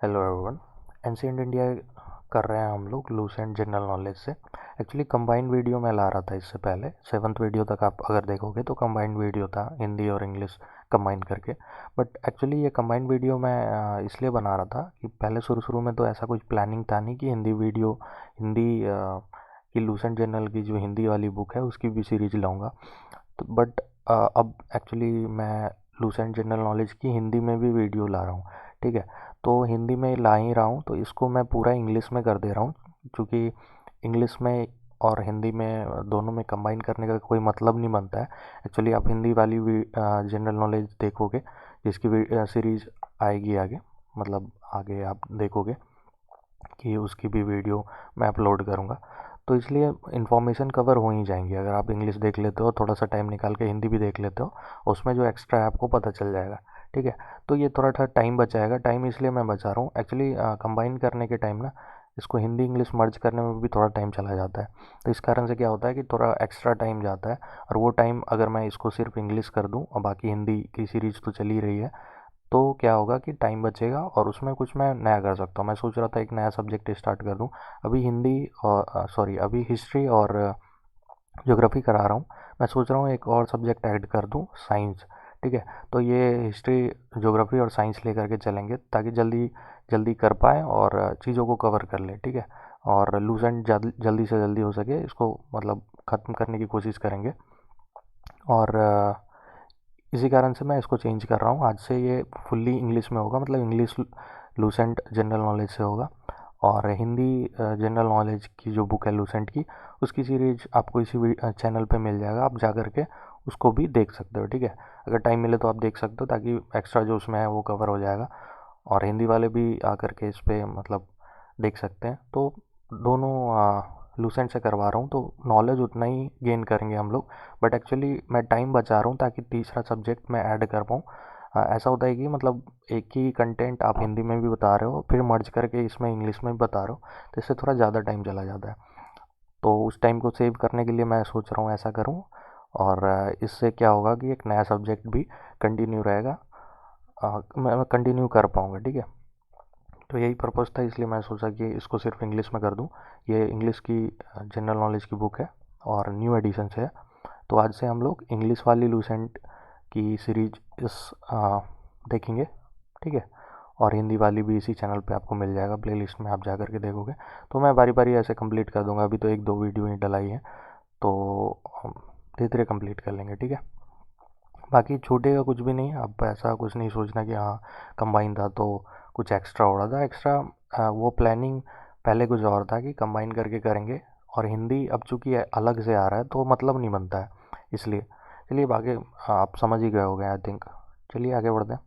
Hello everyone. Ancient India कर रहे हैं हम लोग लूसेंट जनरल नॉलेज से। एक्चुअली कंबाइंड वीडियो मैं ला रहा था इससे पहले 7th वीडियो तक। आप अगर देखोगे तो कंबाइंड वीडियो था, हिंदी और इंग्लिश कंबाइन करके। बट एक्चुअली ये कंबाइंड वीडियो मैं इसलिए बना रहा था कि पहले शुरू शुरू में तो ऐसा कुछ प्लानिंग था नहीं कि हिंदी वीडियो, हिंदी की लूसेंट जनरल की जो हिंदी वाली बुक है उसकी भी सीरीज लाऊंगा। तो बट अब एक्चुअली मैं लूसेंट जनरल नॉलेज की हिंदी में भी वीडियो ला रहा हूँ। ठीक है, तो हिंदी में ला ही रहा हूँ तो इसको मैं पूरा इंग्लिश में कर दे रहा हूँ, क्योंकि इंग्लिश में और हिंदी में दोनों में कंबाइन करने का कोई मतलब नहीं बनता है। एक्चुअली आप हिंदी वाली जनरल नॉलेज देखोगे जिसकी सीरीज आएगी आगे, मतलब आगे आप देखोगे कि उसकी भी वीडियो मैं अपलोड करूँगा। तो इसलिए इन्फॉर्मेशन कवर हो ही जाएंगी। अगर आप इंग्लिश देख लेते हो, थोड़ा सा टाइम निकाल के हिंदी भी देख लेते हो, उसमें जो एक्स्ट्रा है आपको पता चल जाएगा। ठीक है, तो ये थोड़ा सा टाइम बचाएगा। टाइम इसलिए मैं बचा रहा हूँ एक्चुअली, कंबाइन करने के टाइम ना इसको हिंदी इंग्लिश मर्ज करने में भी थोड़ा टाइम चला जाता है। तो इस कारण से क्या होता है कि थोड़ा एक्स्ट्रा टाइम जाता है। और वो टाइम अगर मैं इसको सिर्फ इंग्लिश कर दूँ और बाकी हिंदी की सीरीज तो चली रही है, तो क्या होगा कि टाइम बचेगा और उसमें कुछ मैं नया कर सकता हूँ। मैं सोच रहा था एक नया सब्जेक्ट स्टार्ट कर दूँ। अभी हिंदी और सॉरी अभी हिस्ट्री और ज्योग्राफी करा रहा हूँ। मैं सोच रहा हूँ एक और सब्जेक्ट ऐड कर दूँ, साइंस। ठीक है, तो ये हिस्ट्री ज्योग्राफी और साइंस लेकर के चलेंगे ताकि जल्दी जल्दी कर पाए और चीज़ों को कवर कर ले। ठीक है, और लूज एंड जल्दी से जल्दी हो सके इसको मतलब ख़त्म करने की कोशिश करेंगे। और इसी कारण से मैं इसको चेंज कर रहा हूँ। आज से ये फुल्ली इंग्लिश में होगा, मतलब इंग्लिश लूसेंट जनरल नॉलेज से होगा। और हिंदी जनरल नॉलेज की जो बुक है लूसेंट की, उसकी सीरीज आपको इसी चैनल पे मिल जाएगा। आप जा करके उसको भी देख सकते हो। ठीक है, अगर टाइम मिले तो आप देख सकते हो, ताकि एक्स्ट्रा जो उसमें है वो कवर हो जाएगा। और हिंदी वाले भी आकर के इस पर मतलब देख सकते हैं। तो दोनों लूसेंट से करवा रहा हूँ तो नॉलेज उतना ही गेन करेंगे हम लोग। बट एक्चुअली मैं टाइम बचा रहा हूँ ताकि तीसरा सब्जेक्ट मैं ऐड कर पाऊँ। ऐसा होता है कि मतलब एक ही कंटेंट आप हिंदी में भी बता रहे हो, फिर मर्ज करके इसमें इंग्लिश में भी बता रहे हो, तो इससे थोड़ा ज़्यादा टाइम चला जाता है। तो उस टाइम को सेव करने के लिए मैं सोच रहा हूँ ऐसा करूँ। और इससे क्या होगा कि एक नया सब्जेक्ट भी कंटिन्यू रहेगा, मैं कंटिन्यू कर पाऊँगा। ठीक है, तो यही पर्पज़ था, इसलिए मैं सोचा कि इसको सिर्फ इंग्लिश में कर दूँ। ये इंग्लिश की जनरल नॉलेज की बुक है और न्यू एडिशन से है। तो आज से हम लोग इंग्लिश वाली लूसेंट की सीरीज देखेंगे। ठीक है, और हिंदी वाली भी इसी चैनल पे आपको मिल जाएगा, प्लेलिस्ट में आप जा कर के देखोगे। तो मैं बारी बारी ऐसे कंप्लीट कर दूंगा। अभी तो एक दो वीडियो ही डलाई है, तो हम धीरे धीरे कंप्लीट कर लेंगे। ठीक है, बाकी छोटे का कुछ भी नहीं है। अब ऐसा कुछ नहीं सोचना कि हाँ कंबाइन था तो कुछ एक्स्ट्रा हो रहा था। एक्स्ट्रा वो प्लानिंग पहले कुछ और था कि कंबाइन करके करेंगे। और हिंदी अब चूंकि अलग से आ रहा है तो मतलब नहीं बनता है, इसलिए। चलिए बाकी आप समझ ही गए हो गए आई थिंक। चलिए आगे बढ़ते हैं।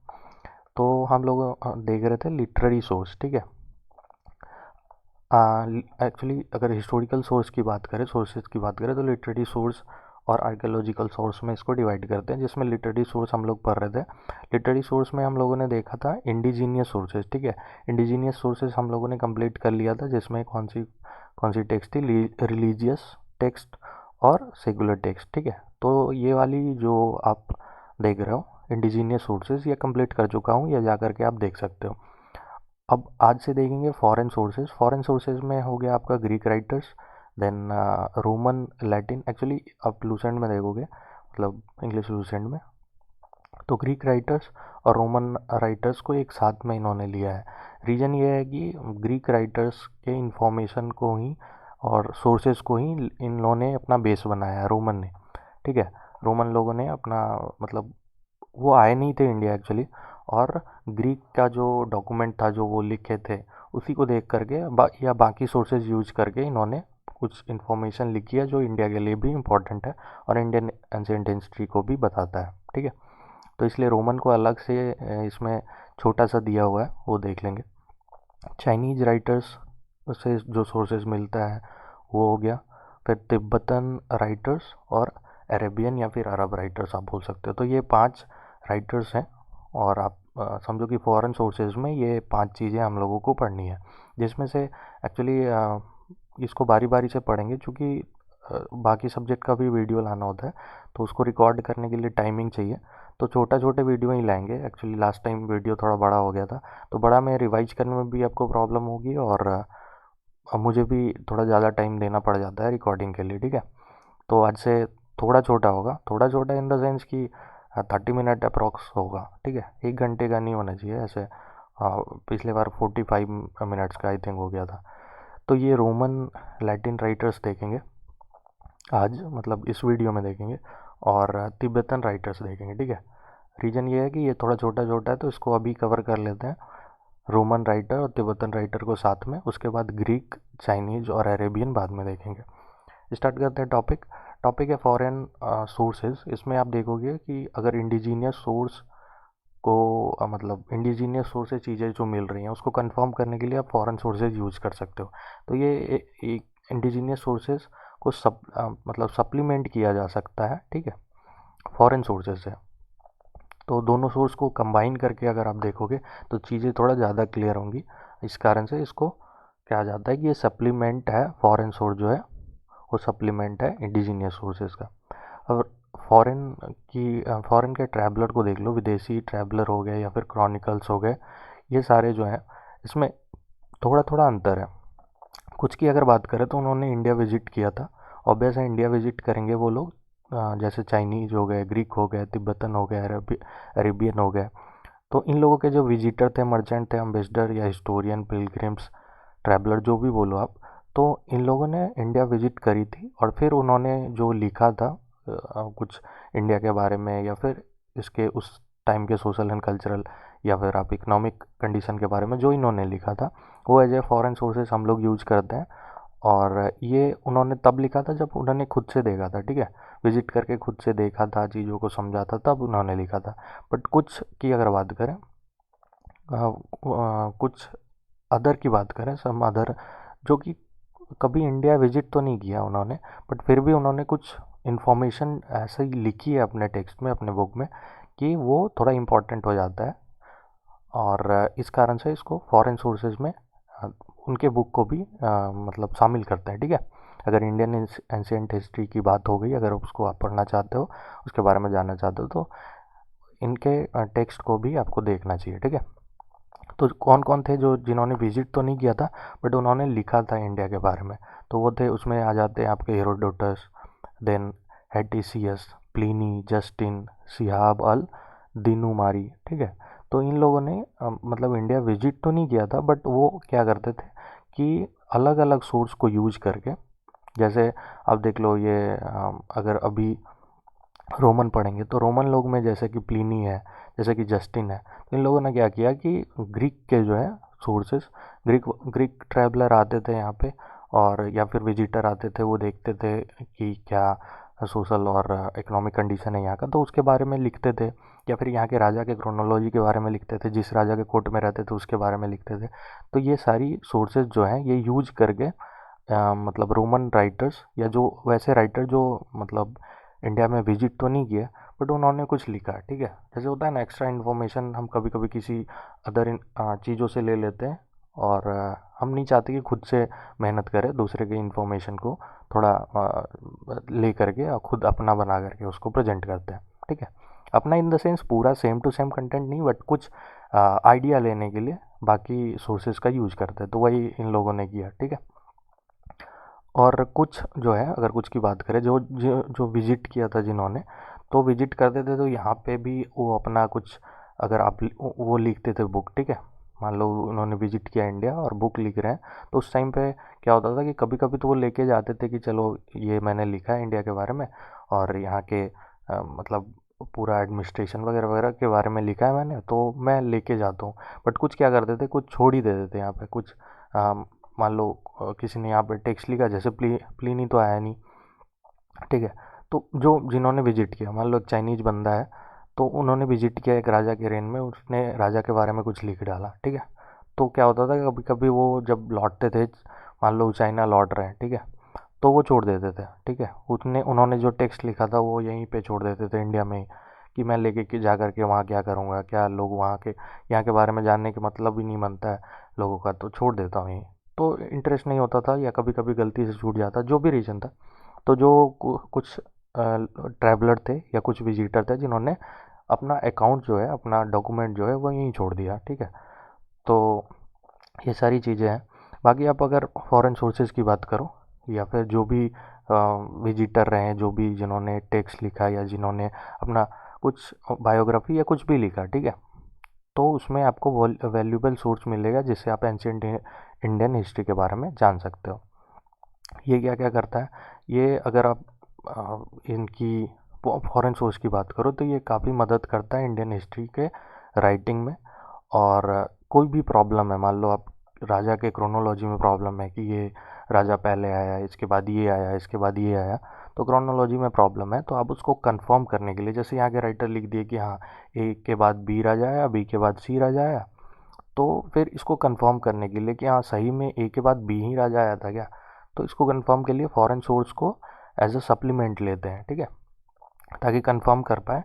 तो हम लोग देख रहे थे लिटरेरी सोर्स। ठीक है, एक्चुअली अगर हिस्टोरिकल सोर्स की बात करें, सोर्सेज की बात करें, तो लिटरेरी सोर्स और आर्कियोलॉजिकल सोर्स में इसको डिवाइड करते हैं। जिसमें लिटरेरी सोर्स हम लोग पढ़ रहे थे। लिटरेरी सोर्स में हम लोगों ने देखा था इंडिजीनियस सोर्सेज। ठीक है, इंडिजीनियस सोर्सेज हम लोगों ने कंप्लीट कर लिया था, जिसमें कौन सी टेक्स्ट थी, रिलीजियस टेक्स्ट और सेकुलर टेक्स्ट। ठीक है, तो ये वाली जो आप देख रहे हो इंडिजीनियस सोर्सेज, ये कंप्लीट कर चुका हूँ, ये जा करके आप देख सकते हो। अब आज से देखेंगे फॉरेन सोर्सेज। फॉरेन सोर्सेज में हो गया आपका Greek writers, then Roman, Latin. Actually आप लूसेंट में देखोगे, मतलब इंग्लिश लूसेंट में, तो ग्रीक राइटर्स और रोमन राइटर्स को एक साथ में इन्होंने लिया है। रीज़न ये है कि ग्रीक राइटर्स के इंफॉर्मेशन को ही और सोर्सेज को ही इन लोगों ने अपना बेस बनाया है, रोमन ने। ठीक है, रोमन लोगों ने अपना मतलब वो आए नहीं थे इंडिया एक्चुअली। और ग्रीक का जो डॉक्यूमेंट था जो वो लिखे थे, उसी को देख करके या बाकी सोर्सेज यूज करके इन्होंने कुछ इन्फॉर्मेशन लिखी है जो इंडिया के लिए भी इम्पोर्टेंट है और इंडियन एंशिएंट हिस्ट्री को भी बताता है। ठीक है, तो इसलिए रोमन को अलग से इसमें छोटा सा दिया हुआ है, वो देख लेंगे। चाइनीज राइटर्स से जो सोर्सेज मिलता है वो हो गया। फिर तिब्बतन राइटर्स और अरेबियन या फिर अरब राइटर्स आप बोल सकते हो। तो ये 5 राइटर्स हैं। और आप समझो कि फॉरेन सोर्सेज में ये 5 चीज़ें हम लोगों को पढ़नी है, जिसमें से एक्चुअली इसको बारी बारी से पढ़ेंगे, क्योंकि बाकी सब्जेक्ट का भी वीडियो लाना होता है, तो उसको रिकॉर्ड करने के लिए टाइमिंग चाहिए। तो छोटा छोटे वीडियो ही लाएंगे। एक्चुअली लास्ट टाइम वीडियो थोड़ा बड़ा हो गया था, तो बड़ा में रिवाइज करने में भी आपको प्रॉब्लम होगी, और मुझे भी थोड़ा ज़्यादा टाइम देना पड़ जाता है रिकॉर्डिंग के लिए, ठीक है। तो आज से थोड़ा छोटा होगा, थोड़ा छोटा इन द सेंस कि 30 मिनट अप्रॉक्स होगा, ठीक है। 1 घंटे का नहीं होना चाहिए ऐसे। पिछले बार 45 मिनट्स का आई थिंक हो गया था। तो ये रोमन लैटिन राइटर्स देखेंगे आज, मतलब इस वीडियो में देखेंगे, और तिब्बतन राइटर्स देखेंगे, ठीक है। रीज़न ये है कि ये थोड़ा छोटा छोटा है, तो इसको अभी कवर कर लेते हैं, रोमन राइटर और तिब्बतन राइटर को साथ में। उसके बाद ग्रीक, चाइनीज और अरेबियन बाद में देखेंगे। स्टार्ट करते हैं टॉपिक। टॉपिक है फॉरेन सोर्सेज। इसमें आप देखोगे कि अगर इंडिजीनियस सोर्स को मतलब इंडिजीनियस सोर्सेज चीज़ें जो मिल रही हैं उसको कंफर्म करने के लिए आप फॉरेन सोर्सेज यूज़ कर सकते हो। तो ये एक इंडिजीनियस सोर्सेज को मतलब सप्लीमेंट किया जा सकता है, ठीक है, फॉरेन सोर्सेज से। तो दोनों सोर्स को कंबाइन करके अगर आप देखोगे तो चीज़ें थोड़ा ज़्यादा क्लियर होंगी। इस कारण से इसको कहा जाता है कि ये सप्लीमेंट है, फॉरेन सोर्स जो है वो सप्लीमेंट है इंडिजीनियस सोर्सेज का। और फॉरेन के ट्रैवलर को देख लो, विदेशी ट्रैवलर हो गए या फिर क्रॉनिकल्स हो गए, ये सारे जो हैं इसमें थोड़ा थोड़ा अंतर है। कुछ की अगर बात करें तो उन्होंने इंडिया विजिट किया था। ऑब्वियस है इंडिया विजिट करेंगे वो लोग, जैसे चाइनीज हो गए, ग्रीक हो गए, तिब्बतन हो गए, अरेबियन हो गए। तो इन लोगों के जो विजिटर थे, मर्चेंट थे, एम्बेसडर या हिस्टोरियन, पिलग्रिम्स, ट्रैवलर, जो भी बोलो आप, तो इन लोगों ने इंडिया विजिट करी थी और फिर उन्होंने जो लिखा था कुछ इंडिया के बारे में, या फिर इसके उस टाइम के सोशल एंड कल्चरल या फिर आप इकोनॉमिक कंडीशन के बारे में जो इन्होंने लिखा था, वो एज ए फॉरेन सोर्सेज हम लोग यूज करते हैं। और ये उन्होंने तब लिखा था जब उन्होंने खुद से देखा था, ठीक है, विजिट करके खुद से देखा था, चीज़ों को समझा था, तब उन्होंने लिखा था। बट कुछ की अगर बात करें, कुछ अदर की बात करें, सम अदर, जो कि कभी इंडिया विजिट तो नहीं किया उन्होंने, बट फिर भी उन्होंने कुछ इन्फॉर्मेशन ऐसे ही लिखी है अपने टेक्स्ट में, अपने बुक में, कि वो थोड़ा इम्पोर्टेंट हो जाता है। और इस कारण से इसको फॉरेन सोर्सेज में उनके बुक को भी मतलब शामिल करते हैं, ठीक है। अगर इंडियन एंशिएंट हिस्ट्री की बात हो गई, अगर उसको आप पढ़ना चाहते हो, उसके बारे में जानना चाहते हो, तो इनके टेक्स्ट को भी आपको देखना चाहिए, ठीक है। तो कौन कौन थे जो जिन्होंने विजिट तो नहीं किया था बट उन्होंने लिखा था इंडिया के बारे में, तो वो थे, उसमें आ जाते हैं आपके हेरोडोटस, देन हेटिसियस, प्लिनी, जस्टिन, सिहाब अल दिनुमारी, ठीक है। तो इन लोगों ने मतलब इंडिया विजिट तो नहीं किया था, बट वो क्या करते थे कि अलग अलग सोर्स को यूज करके, जैसे आप देख लो ये अगर अभी रोमन पढ़ेंगे तो रोमन लोग में जैसे कि प्लिनी है, जैसे कि जस्टिन है, तो इन लोगों ने क्या किया कि ग्रीक के जो है सोर्सेस, ग्रीक ग्रीक ट्रैवलर आते थे यहाँ पे, और या फिर विजिटर आते थे, वो देखते थे कि क्या सोशल और इकोनॉमिक कंडीशन है यहाँ का, तो उसके बारे में लिखते थे। या फिर यहाँ के राजा के क्रोनोलॉजी के बारे में लिखते थे, जिस राजा के कोर्ट में रहते थे उसके बारे में लिखते थे। तो ये सारी सोर्सेज जो हैं ये यूज करके मतलब रोमन राइटर्स, या जो वैसे राइटर जो मतलब इंडिया में विजिट तो नहीं किया बट उन्होंने कुछ लिखा, ठीक है। जैसे होता है ना, एक्स्ट्रा इन्फॉर्मेशन हम कभी कभी किसी अदर चीज़ों से ले लेते हैं, और हम नहीं चाहते कि खुद से मेहनत करें, दूसरे के इन्फॉर्मेशन को थोड़ा ले करके और खुद अपना बना करके उसको प्रेजेंट करते हैं, ठीक है। अपना इन द सेंस पूरा सेम टू सेम कंटेंट नहीं, बट कुछ आइडिया लेने के लिए बाकी सोर्सेज का यूज करते हैं, तो वही इन लोगों ने किया, ठीक है। और कुछ जो है, अगर कुछ की बात करें, जो जो जो विजिट किया था जिन्होंने, तो विजिट करते थे तो यहाँ पे भी वो अपना कुछ, अगर आप वो लिखते थे बुक, ठीक है। मान लो उन्होंने विजिट किया इंडिया और बुक लिख रहे हैं, तो उस टाइम पे क्या होता था कि कभी कभी तो वो लेके जाते थे कि चलो ये मैंने लिखा है इंडिया के बारे में, और यहाँ के मतलब पूरा एडमिनिस्ट्रेशन वगैरह वगैरह के बारे में लिखा है मैंने, तो मैं लेके जाता हूँ। बट कुछ क्या करते थे, कुछ छोड़ ही देते थे यहाँ पे, कुछ मान लो किसी ने यहाँ पे टेक्स्ट लिखा, जैसे प्लीनी तो आया नहीं, ठीक है। तो जो जिन्होंने विजिट किया, मान लो एक चाइनीज बंदा है, तो उन्होंने विजिट किया एक राजा के रेन में, उसने राजा के बारे में कुछ लिख डाला, ठीक है। तो क्या होता था, कभी कभी वो जब लौटते थे, मान लो चाइना लौट रहे हैं, ठीक है, तो वो छोड़ देते थे, ठीक है। उन्होंने जो टेक्स्ट लिखा था वो यहीं पे छोड़ देते थे इंडिया में ही, कि मैं लेके जा करके वहाँ क्या करूँगा, क्या लोग वहाँ के, यहाँ के बारे में जानने के मतलब ही नहीं बनता है लोगों का, तो छोड़ देता हूँ यहीं। तो इंटरेस्ट नहीं होता था, या कभी कभी गलती से छूट जाता, जो भी रीज़न था। तो जो कुछ ट्रैवलर थे या कुछ विजिटर थे जिन्होंने अपना अकाउंट जो है, अपना डॉक्यूमेंट जो है वो यहीं छोड़ दिया, ठीक है। तो ये सारी चीज़ें हैं। बाकी आप अगर फॉरेन सोर्सेज की बात करो या फिर जो भी विजिटर रहे हैं, जो भी जिन्होंने टेक्स्ट लिखा या जिन्होंने अपना कुछ बायोग्राफी या कुछ भी लिखा, ठीक है, तो उसमें आपको वैल्यूएबल सोर्स मिलेगा जिससे आप एंशियंट इंडियन हिस्ट्री के बारे में जान सकते हो। ये क्या क्या करता है, ये अगर आप इनकी फॉरेन सोर्स की बात करो तो ये काफ़ी मदद करता है इंडियन हिस्ट्री के राइटिंग में। और कोई भी प्रॉब्लम है, मान लो आप राजा के क्रोनोलॉजी में प्रॉब्लम है कि ये राजा पहले आया, इसके बाद ये आया, इसके बाद ये आया, तो क्रोनोलॉजी में प्रॉब्लम है तो आप उसको कंफर्म करने के लिए, जैसे यहाँ के राइटर लिख दिए कि हाँ ए के बाद बी राजा आया, बी के बाद सी राजा आया, तो फिर इसको कंफर्म करने के लिए कि हाँ सही में ए के बाद बी ही राजा आया था क्या, तो इसको कंफर्म के लिए फॉरेन सोर्स को एज अ सप्लीमेंट लेते हैं, ठीक है, ताकि कंफर्म कर पाए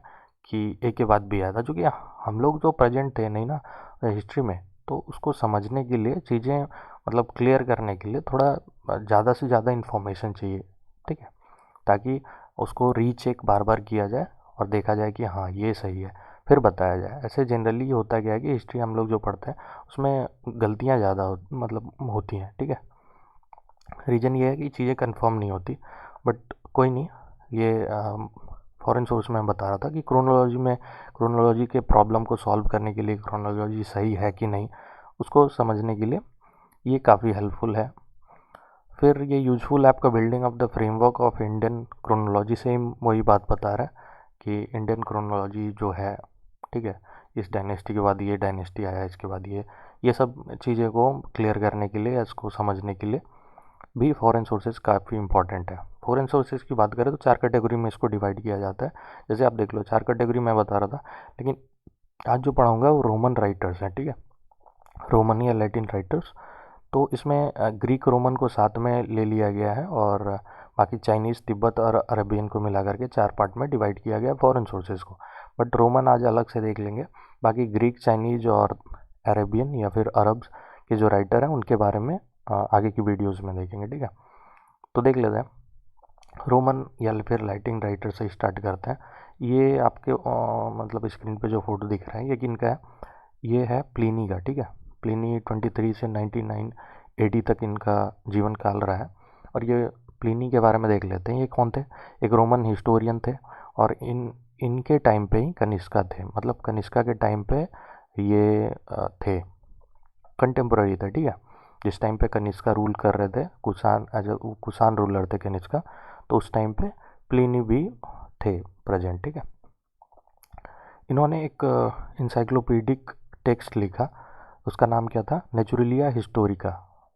कि ए के बाद बी आया था। चूँकि हम लोग जो प्रेजेंट थे नहीं ना हिस्ट्री में, तो उसको समझने के लिए चीज़ें मतलब क्लियर करने के लिए थोड़ा ज़्यादा से ज़्यादा इन्फॉर्मेशन चाहिए, ठीक है, ताकि उसको रीचेक बार बार किया जाए और देखा जाए कि हाँ ये सही है, फिर बताया जाए। ऐसे जनरली होता क्या है कि हिस्ट्री हम लोग जो पढ़ते हैं उसमें गलतियाँ ज़्यादा मतलब होती हैं, ठीक है। रीज़न ये है कि चीज़ें कंफर्म नहीं होती, बट कोई नहीं। ये फॉरेन सोर्स में बता रहा था कि क्रोनोलॉजी के प्रॉब्लम को सॉल्व करने के लिए क्रोनोलॉजी सही है कि नहीं, उसको समझने के लिए ये काफ़ी हेल्पफुल है। फिर ये यूजफुल ऐप का building of the framework of Indian chronology से ही वही बात बता रहा है कि इंडियन क्रोनोलॉजी जो है, ठीक है, इस डायनेस्टी के बाद ये डायनेस्टी आया, इसके बाद ये सब चीज़ें को क्लियर करने के लिए, इसको समझने के लिए भी फॉरेन सोर्सेज काफ़ी इंपॉर्टेंट है। फॉरेन सोर्सेज की बात करें तो 4 कैटेगरी में इसको डिवाइड किया जाता है। जैसे आप देख लो 4 कैटेगरी मैं बता रहा था, लेकिन आज जो पढ़ाऊँगा वो रोमन राइटर्स हैं, ठीक है, रोमन या लैटिन राइटर्स। तो इसमें ग्रीक रोमन को साथ में ले लिया गया है और बाकी चाइनीज़, तिब्बत और अरेबियन को मिला करके 4 पार्ट में डिवाइड किया गया है फॉरेन सोर्सेज को। बट रोमन आज अलग से देख लेंगे। बाकी ग्रीक, चाइनीज़ और अरेबियन या फिर अरब्स के जो राइटर हैं उनके बारे में आगे की वीडियोज़ में देखेंगे, ठीक है। तो देख लेते हैं, रोमन या फिर लैटिन राइटर से स्टार्ट करते हैं। ये आपके मतलब स्क्रीन पे जो फोटो दिख रहा है ये किनका है, ये है प्लिनी का, ठीक है। प्लिनी 23 से 99 एडी तक इनका जीवन काल रहा है। और ये प्लिनी के बारे में देख लेते हैं, ये कौन थे, एक रोमन हिस्टोरियन थे। और इनके टाइम पे ही कनिष्का थे, मतलब कनिष्का के टाइम पे ये थे, कंटेम्प्रेरी थे, ठीक है। जिस टाइम पे कनिष्का रूल कर रहे थे, कुषाण एज कुषाण रूलर थे कनिष्का, तो उस टाइम पे प्लिनी भी थे प्रेजेंट, ठीक है। इन्होंने एक इंसाइक्लोपीडिक टेक्स्ट लिखा, उसका नाम क्या था, नेचुरलिया हिस्टोरिका।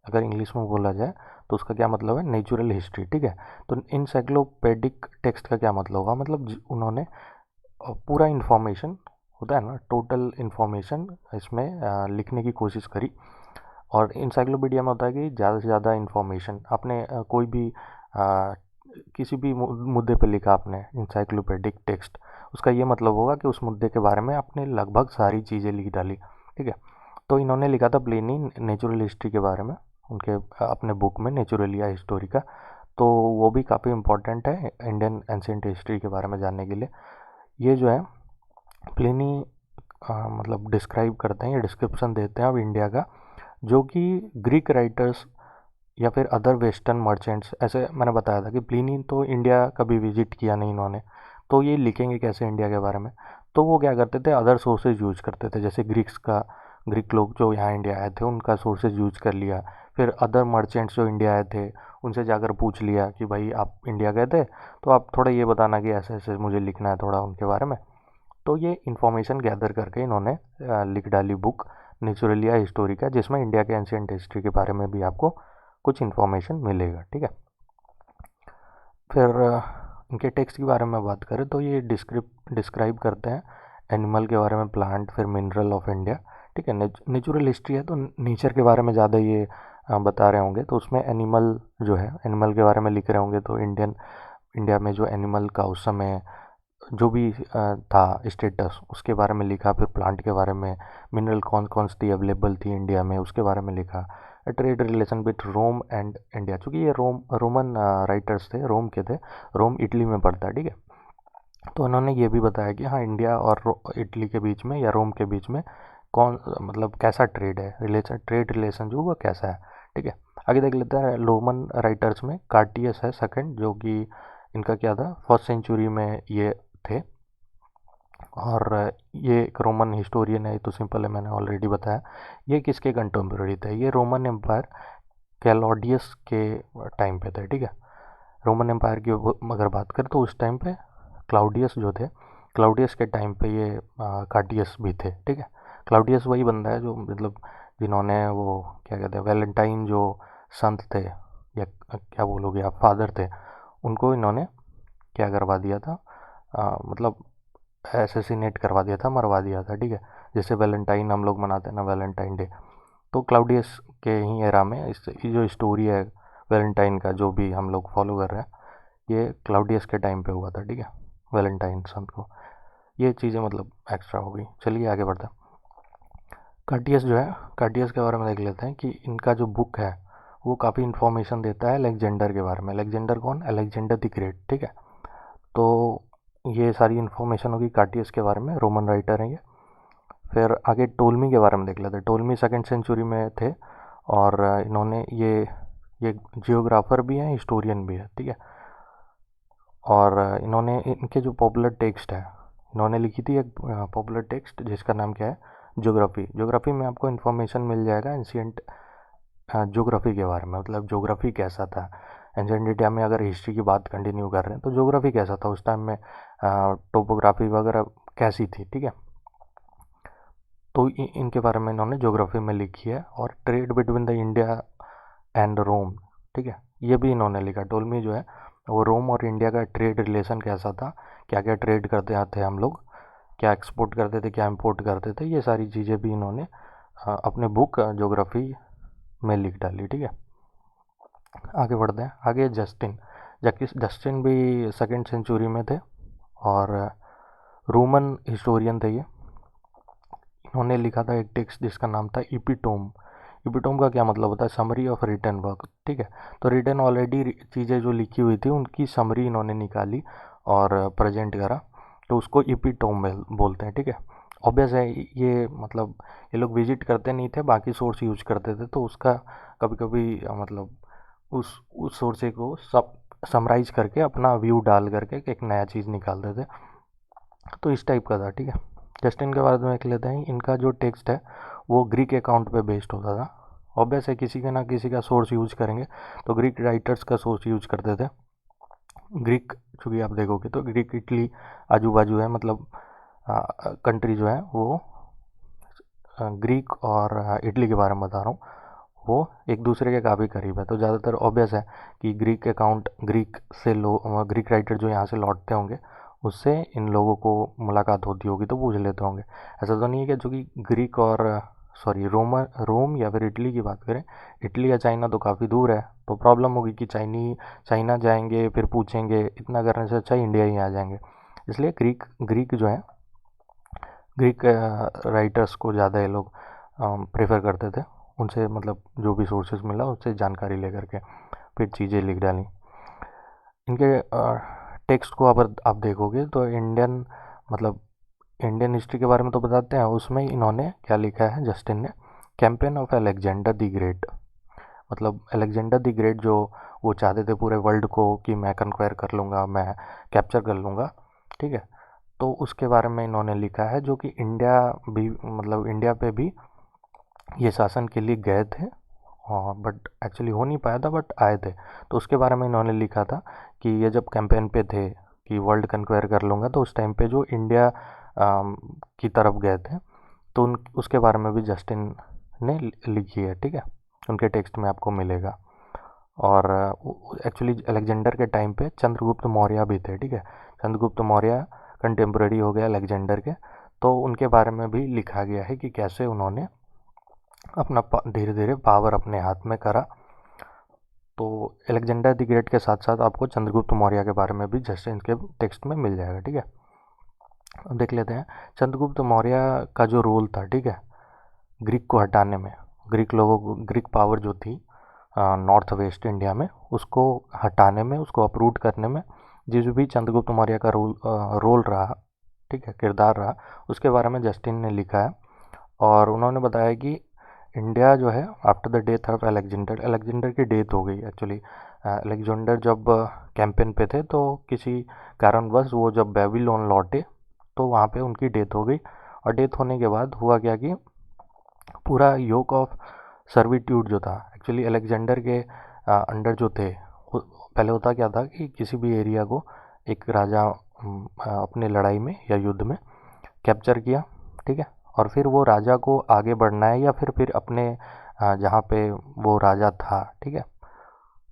अगर इंग्लिश में बोला जाए तो उसका क्या मतलब है, नेचुरल हिस्ट्री, ठीक है। तो इंसाइक्लोपीडिक टेक्स्ट का क्या मतलब होगा, मतलब उन्होंने पूरा इन्फॉर्मेशन होता है ना, टोटल इन्फॉर्मेशन इसमें लिखने की कोशिश करी। और इंसाइक्लोपीडिया में होता है कि ज़्यादा से ज़्यादा इन्फॉर्मेशन आपने कोई भी किसी भी मुद्दे पर लिखा आपने इंसाइक्लोपीडिक टेक्स्ट, उसका ये मतलब होगा कि उस मुद्दे के बारे में आपने लगभग सारी चीज़ें लिख डाली, ठीक है। तो इन्होंने लिखा था प्लेनी नेचुरल हिस्ट्री के बारे में, उनके अपने बुक में नेचुरलिया हिस्टोरिका। तो वो भी काफ़ी इम्पोर्टेंट है इंडियन एंशिएंट हिस्ट्री के बारे में जानने के लिए। ये जो है प्लिनी मतलब डिस्क्राइब करते हैं या डिस्क्रिप्शन देते हैं अब इंडिया का, जो कि ग्रीक राइटर्स या फिर अदर वेस्टर्न मर्चेंट्स, ऐसे मैंने बताया था कि प्लिनी तो इंडिया कभी विजिट किया नहीं इन्होंने, तो ये लिखेंगे कैसे इंडिया के बारे में। तो वो क्या करते थे, अदर सोर्सेज यूज करते थे, जैसे ग्रीक लोग जो यहाँ इंडिया आए थे उनका सोर्सेज यूज कर लिया। फिर अदर मर्चेंट्स जो इंडिया आए थे उनसे जाकर पूछ लिया कि भाई आप इंडिया गए थे तो आप थोड़ा ये बताना कि ऐसे ऐसे मुझे लिखना है थोड़ा उनके बारे में। तो ये इन्फॉर्मेशन गैदर करके इन्होंने लिख डाली बुक नेचुरलिया हिस्टोरिका, जिसमें इंडिया के एंशिएंट हिस्ट्री के बारे में भी आपको कुछ इन्फॉर्मेशन मिलेगा, ठीक है। फिर इनके टेक्स्ट के बारे में बात करें तो ये डिस्क्राइब करते हैं एनिमल के बारे में, प्लांट, फिर मिनरल ऑफ इंडिया, ठीक है। नेचुरल हिस्ट्री है तो नेचर के बारे में ज़्यादा ये बता रहे होंगे, तो उसमें एनिमल जो है, एनिमल के बारे में लिख रहे होंगे, तो इंडिया में जो एनिमल का उस समय जो भी था स्टेटस उसके बारे में लिखा। फिर प्लांट के बारे में, मिनरल कौन कौन सी अवेलेबल थी इंडिया में उसके बारे में लिखा। Trade relation with Rome and India, चूँकि ये रोमन राइटर्स थे, रोम के थे, रोम इटली में पड़ता है, ठीक है। तो उन्होंने ये भी बताया कि हाँ, इंडिया और इटली के बीच में या रोम के बीच में कौन मतलब कैसा ट्रेड है, रिलेशन, ट्रेड रिलेशन जो वो कैसा है। ठीक है, आगे देख लेते हैं। रोमन राइटर्स में कार्टियस है सेकंड, जो कि इनका क्या था, फर्स्ट सेंचुरी में ये थे। और ये एक रोमन हिस्टोरियन है, तो सिंपल है, मैंने ऑलरेडी बताया। ये किसके कंटेम्प्रेरी थे, ये रोमन एम्पायर कैलोडियस के टाइम पे थे। ठीक है, रोमन एम्पायर की अगर बात करें तो उस टाइम पे क्लाउडियस जो थे, क्लाउडियस के टाइम पे ये कार्टियस भी थे। ठीक है, क्लाउडियस वही बंदा है जो मतलब जिन्होंने वो क्या कहते हैं, वैलेंटाइन जो संत थे या क्या बोलोगे आप, फादर थे, उनको इन्होंने क्या करवा दिया था, मतलब एसेसिनेट करवा दिया था, मरवा दिया था। ठीक है, जैसे वैलेंटाइन हम लोग मनाते हैं ना, वैलेंटाइन डे, तो क्लाउडियस के ही एरा में ये जो स्टोरी है वैलेंटाइन का जो भी हम लोग फॉलो कर रहे हैं, ये क्लाउडियस के टाइम पे हुआ था। ठीक है, वैलेंटाइन संत को। ये चीज़ें मतलब एक्स्ट्रा हो गई। चलिए आगे बढ़ते हैं। कार्टियस जो है, कार्टियस के बारे में देख लेते हैं कि इनका जो बुक है वो काफ़ी इन्फॉर्मेशन देता है अलेक्जेंडर के बारे में। अलेक्जेंडर कौन, अलेक्जेंडर द ग्रेट। ठीक है, तो ये सारी इन्फॉर्मेशन होगी कार्टियस के बारे में, रोमन राइटर हैं ये। फिर आगे टोलमी के बारे में देख लेते हैं। टोलमी सेकेंड सेंचुरी में थे, और इन्होंने ये जियोग्राफर भी हैं, हिस्टोरियन भी है। ठीक है, और इन्होंने इनके जो पॉपुलर टेक्स्ट है, इन्होंने लिखी थी एक पॉपुलर टेक्स्ट जिसका नाम क्या है, ज्योग्राफी। ज्योग्राफी में आपको इन्फॉर्मेशन मिल जाएगा एंशियंट ज्योग्राफी के बारे में, मतलब ज्योग्राफी कैसा था एंशियंट इंडिया में। अगर हिस्ट्री की बात कंटिन्यू कर रहे हैं तो ज्योग्राफी कैसा था उस टाइम में, टोपोग्राफी वगैरह कैसी थी। ठीक है, तो इनके बारे में इन्होंने ज्योग्राफी में लिखी है। और trade between the India and Rome, ठीक है, ये भी इन्होंने लिखा। टोलमी जो है वो रोम और इंडिया का ट्रेड रिलेशन कैसा था, क्या क्या ट्रेड करते आते हम लोग, क्या एक्सपोर्ट करते थे, क्या इंपोर्ट करते थे, ये सारी चीज़ें भी इन्होंने अपने बुक ज्योग्राफी में लिख डाली। ठीक है, आगे बढ़ते हैं। आगे जस्टिन, जस्टिन भी सेकेंड सेंचुरी में थे, और रोमन हिस्टोरियन थे ये। इन्होंने लिखा था एक टेक्स्ट जिसका नाम था इपिटोम। इपिटोम का क्या मतलब होता है, समरी ऑफ रिटर्न वर्क। ठीक है, तो रिटर्न ऑलरेडी चीज़ें जो लिखी हुई थी उनकी समरी इन्होंने निकाली और प्रेजेंट करा, तो उसको इपिटोम बोलते हैं। ठीक है, ऑब्वियस है ये, मतलब ये लोग विजिट करते नहीं थे, बाकी सोर्स यूज करते थे, तो उसका कभी कभी मतलब उस सोर्स को सब समराइज करके अपना व्यू डाल करके एक नया चीज़ निकालते थे, तो इस टाइप का था। ठीक है, जस्टिन के बारे में देख लेते हैं। इनका जो टेक्स्ट है वो ग्रीक अकाउंट पे बेस्ड होता था। ऑब्वियस है किसी के ना किसी का सोर्स यूज करेंगे, तो ग्रीक राइटर्स का सोर्स यूज करते थे। ग्रीक, चूँकि आप देखोगे तो ग्रीक इटली आजू बाजू है, मतलब कंट्री जो है वो ग्रीक और इटली के बारे में बता रहा हूँ, वो एक दूसरे के काफ़ी करीब है। तो ज़्यादातर ऑब्वियस है कि ग्रीक अकाउंट, ग्रीक से ग्रीक राइटर जो यहाँ से लौटते होंगे उससे इन लोगों को मुलाकात होती होगी तो पूछ लेते होंगे। ऐसा तो नहीं है कि जो कि ग्रीक और सॉरी रोम या फिर इटली की बात करें, इटली या चाइना तो काफ़ी दूर है, तो प्रॉब्लम होगी कि चाइना जाएंगे फिर पूछेंगे, इतना करने से अच्छा इंडिया ही आ जाएंगे। इसलिए ग्रीक ग्रीक जो है, ग्रीक राइटर्स को ज़्यादा ये लोग प्रेफर करते थे। उनसे मतलब जो भी सोर्सेज मिला उससे जानकारी लेकर के फिर चीज़ें लिख डाली। इनके टेक्स्ट को अगर आप देखोगे तो इंडियन, मतलब इंडियन हिस्ट्री के बारे में तो बताते हैं, उसमें इन्होंने क्या लिखा है जस्टिन ने, campaign of Alexander the great. मतलब अलेक्जेंडर द ग्रेट जो वो चाहते थे पूरे वर्ल्ड को कि मैं कन्क्वायर कर लूँगा, मैं कैप्चर कर लूँगा। ठीक है, तो उसके बारे में इन्होंने लिखा है, जो कि इंडिया भी, मतलब इंडिया पे भी ये शासन के लिए गए थे, और बट एक्चुअली हो नहीं पाया था, बट आए थे। तो उसके बारे में इन्होंने लिखा था कि ये जब कैंपेन पे थे कि वर्ल्ड कन्क्वायर कर लूँगा, तो उस टाइम पे जो इंडिया की तरफ गए थे, तो उन उसके बारे में भी जस्टिन ने लिखी है। ठीक है, उनके टेक्स्ट में आपको मिलेगा। और एक्चुअली अलेक्जेंडर के टाइम पे चंद्रगुप्त मौर्य भी थे। ठीक है, चंद्रगुप्त मौर्य कंटेम्प्रेरी हो गया अलेक्जेंडर के, तो उनके बारे में भी लिखा गया है कि कैसे उन्होंने अपना धीरे धीरे पावर अपने हाथ में करा। तो अलेक्जेंडर द ग्रेट के साथ साथ आपको चंद्रगुप्त मौर्य के बारे में भी जस्टिन के टेक्स्ट में मिल जाएगा। ठीक है, अब देख लेते हैं चंद्रगुप्त मौर्य का जो रोल था। ठीक है, ग्रीक को हटाने में, ग्रीक लोगों को, ग्रीक पावर जो थी नॉर्थ वेस्ट इंडिया में, उसको हटाने में, उसको अप्रूव करने में जिस भी चंद्रगुप्त मौर्य का रोल रहा, ठीक है, किरदार रहा, उसके बारे में जस्टिन ने लिखा है। और उन्होंने बताया कि इंडिया जो है after the death of Alexander, Alexander की डेथ हो गई एक्चुअली। अलेक्जेंडर जब कैंपेन पे थे तो किसी कारणवश वो जब बेबीलोन लौटे तो वहाँ पे उनकी डेथ हो गई। और डेथ होने के बाद हुआ क्या कि पूरा योक ऑफ सर्विट्यूड जो था एक्चुअली अलेक्जेंडर के अंडर जो थे, पहले होता क्या था कि किसी भी एरिया को एक राजा अपने लड़ाई में या युद्ध में कैप्चर किया, ठीक है, और फिर वो राजा को आगे बढ़ना है या फिर अपने जहाँ पे वो राजा था, ठीक है,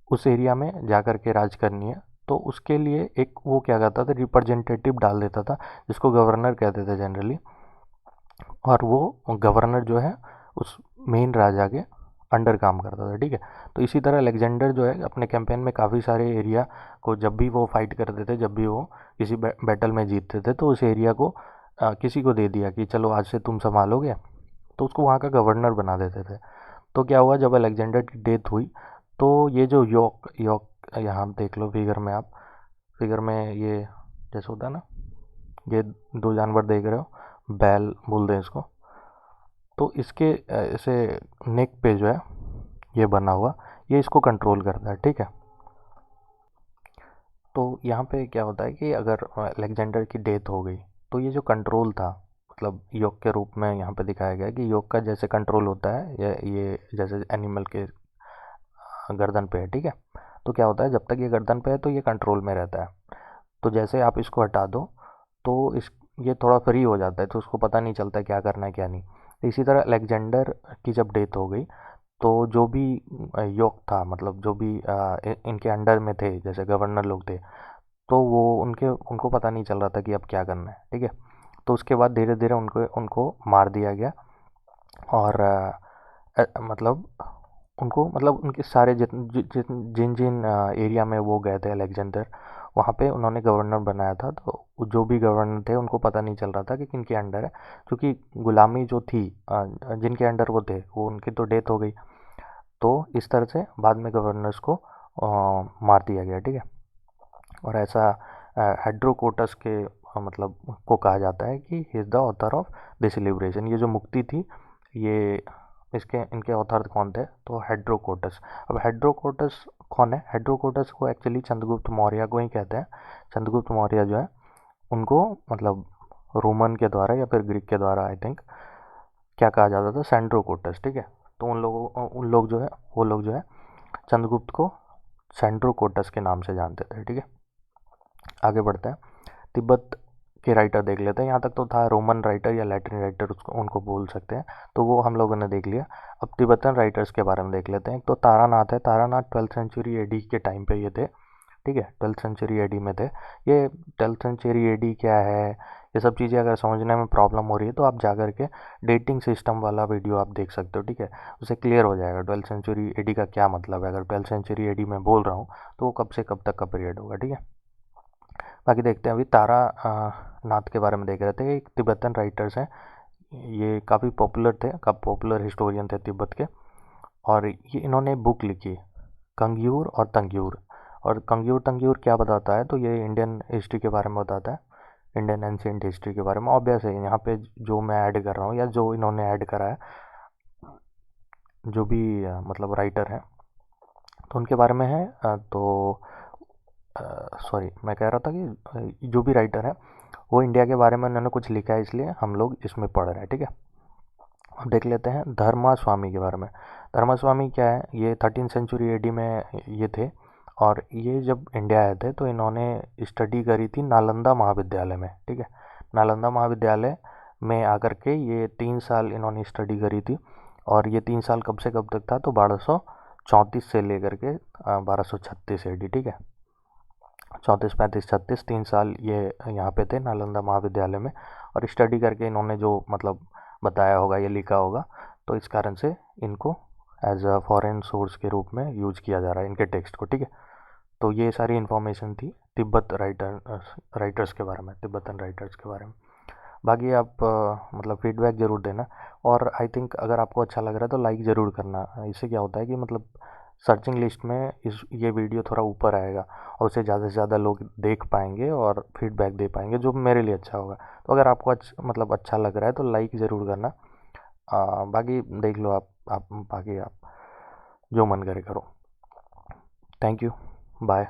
उस एरिया में जा कर के राज करनी है। तो उसके लिए एक वो क्या करता था, रिप्रेजेंटेटिव डाल देता था, जिसको गवर्नर कहते थे जनरली। और वो गवर्नर जो है उस मेन राजा के अंडर काम करता था, ठीक है। तो इसी तरह अलेक्जेंडर जो है अपने कैंपेन में काफ़ी सारे एरिया को जब भी वो फाइट करते थे, जब भी वो किसी बैटल में जीतते थे, तो उस एरिया को किसी को दे दिया कि चलो आज से तुम संभालोगे, तो उसको वहाँ का गवर्नर बना देते थे। तो क्या हुआ, जब अलेक्जेंडर की डेथ हुई तो ये जो यॉर्क यॉर्क, यहाँ देख लो फिगर में, आप फिगर में ये जैसे होता है ना, ये दो जानवर देख रहे हो, बैल बोलते हैं इसको। तो इसके ऐसे नेक पे जो है ये बना हुआ, ये इसको कंट्रोल करता है, ठीक है। तो यहाँ पे क्या होता है कि अगर अलेक्जेंडर की डेथ हो गई तो ये जो कंट्रोल था, मतलब योग के रूप में यहाँ पे दिखाया गया है कि योग का जैसे कंट्रोल होता है ये जैसे एनिमल के गर्दन पे है, ठीक है। तो क्या होता है, जब तक ये गर्दन पे है तो ये कंट्रोल में रहता है। तो जैसे आप इसको हटा दो तो इस ये थोड़ा फ्री हो जाता है, तो उसको पता नहीं चलता क्या करना है क्या नहीं। तो इसी तरह अलेक्जेंडर की जब डेथ हो गई तो जो भी योग था, मतलब जो भी इनके अंडर में थे, जैसे गवर्नर लोग थे, तो वो उनके उनको पता नहीं चल रहा था कि अब क्या करना है, ठीक है। तो उसके बाद धीरे धीरे उनको उनको मार दिया गया। और मतलब उनको, मतलब उनके सारे जिन जिन एरिया में वो गए थे अलेक्जेंडर, वहाँ पे उन्होंने गवर्नर बनाया था। तो जो भी गवर्नर थे उनको पता नहीं चल रहा था कि किनके अंडर है, क्योंकि गुलामी जो थी जिनके अंडर वो थे वो उनकी तो डेथ हो गई। तो इस तरह से बाद में गवर्नर्स को मार दिया गया, ठीक है। और ऐसा हेड्रोकोटस के मतलब को कहा जाता है कि he is the author of this liberation. ये जो मुक्ति थी, ये इसके इनके ऑथर कौन थे, तो हेड्रोकोटस। अब हेड्रोकोटस कौन है, हेड्रोकोटस को एक्चुअली चंद्रगुप्त मौर्य को ही कहते हैं। चंद्रगुप्त मौर्य जो है उनको मतलब रोमन के द्वारा या फिर ग्रीक के द्वारा आई थिंक क्या कहा जाता था, सेंड्रोकोटस, ठीक है। तो उन लोग जो है वो लोग जो है चंद्रगुप्त को सेंड्रोकोटस के नाम से जानते थे, ठीक है। आगे बढ़ते हैं, तिब्बत के राइटर देख लेते हैं। यहाँ तक तो था रोमन राइटर या लैटिन राइटर, उसको उनको बोल सकते हैं, तो वो हम लोगों ने देख लिया। अब तिब्बतन राइटर्स के बारे में देख लेते हैं। तो तारानाथ है, तारानाथ 12th सेंचुरी एडी के टाइम पे ये थे, ठीक है, 12th सेंचुरी एडी में थे ये। 12th सेंचुरी एडी क्या है, ये सब चीज़ें अगर समझने में प्रॉब्लम हो रही है तो आप जा कर के डेटिंग सिस्टम वाला वीडियो आप देख सकते हो, ठीक है। उससे क्लियर हो जाएगा 12th सेंचुरी एडी का क्या मतलब है। अगर 12th सेंचुरी एडी में बोल रहा हूँ तो वो कब से कब तक का पीरियड होगा, ठीक है। बाकी देखते हैं, अभी तारा नाथ के बारे में देख रहे थे। एक तिब्बतन राइटर्स हैं, ये काफ़ी पॉपुलर थे, काफ़ी पॉपुलर हिस्टोरियन थे तिब्बत के। और ये इन्होंने बुक लिखी कंग्यूर और तंग्यूर। और कंग्यूर तंग्यूर क्या बताता है, तो ये इंडियन हिस्ट्री के बारे में बताता है, इंडियन एंशियंट हिस्ट्री के बारे में। ऑब्वियस है यहाँ पे जो मैं ऐड कर रहा हूँ या जो इन्होंने ऐड करा है, जो भी मतलब राइटर हैं तो उनके बारे में है। तो सॉरी, मैं कह रहा था कि जो भी राइटर है वो इंडिया के बारे में उन्होंने कुछ लिखा है, इसलिए हम लोग इसमें पढ़ रहे हैं, ठीक है। अब देख लेते हैं धर्मा स्वामी के बारे में। धर्मा स्वामी क्या है, ये 13th सेंचुरी एडी में ये थे। और ये जब इंडिया आए थे तो इन्होंने स्टडी करी थी नालंदा महाविद्यालय में, ठीक है। नालंदा महाविद्यालय में आकर के ये 3 साल इन्होंने स्टडी करी थी। और ये 3 साल कब से कब तक था, तो 1234 से लेकर के 1236 एडी, ठीक है। 34, 35, 36, 3 साल ये यहाँ पे थे नालंदा महाविद्यालय में। और स्टडी करके इन्होंने जो मतलब बताया होगा या लिखा होगा, तो इस कारण से इनको एज अ फॉरेन सोर्स के रूप में यूज किया जा रहा है इनके टेक्स्ट को, ठीक है। तो ये सारी इन्फॉर्मेशन थी तिब्बत राइटर्स के बारे में, तिब्बतन राइटर्स के बारे में। बाकी आप मतलब फीडबैक ज़रूर देना। और आई थिंक अगर आपको अच्छा लग रहा है तो लाइक ज़रूर करना। इससे क्या होता है कि मतलब सर्चिंग लिस्ट में इस ये वीडियो थोड़ा ऊपर आएगा और उसे ज़्यादा से ज़्यादा लोग देख पाएंगे और फीडबैक दे पाएंगे, जो मेरे लिए अच्छा होगा। तो अगर आपको मतलब अच्छा लग रहा है तो लाइक ज़रूर करना। बाकी देख लो आप बाकी आप जो मन करे करो। Thank you. बाय।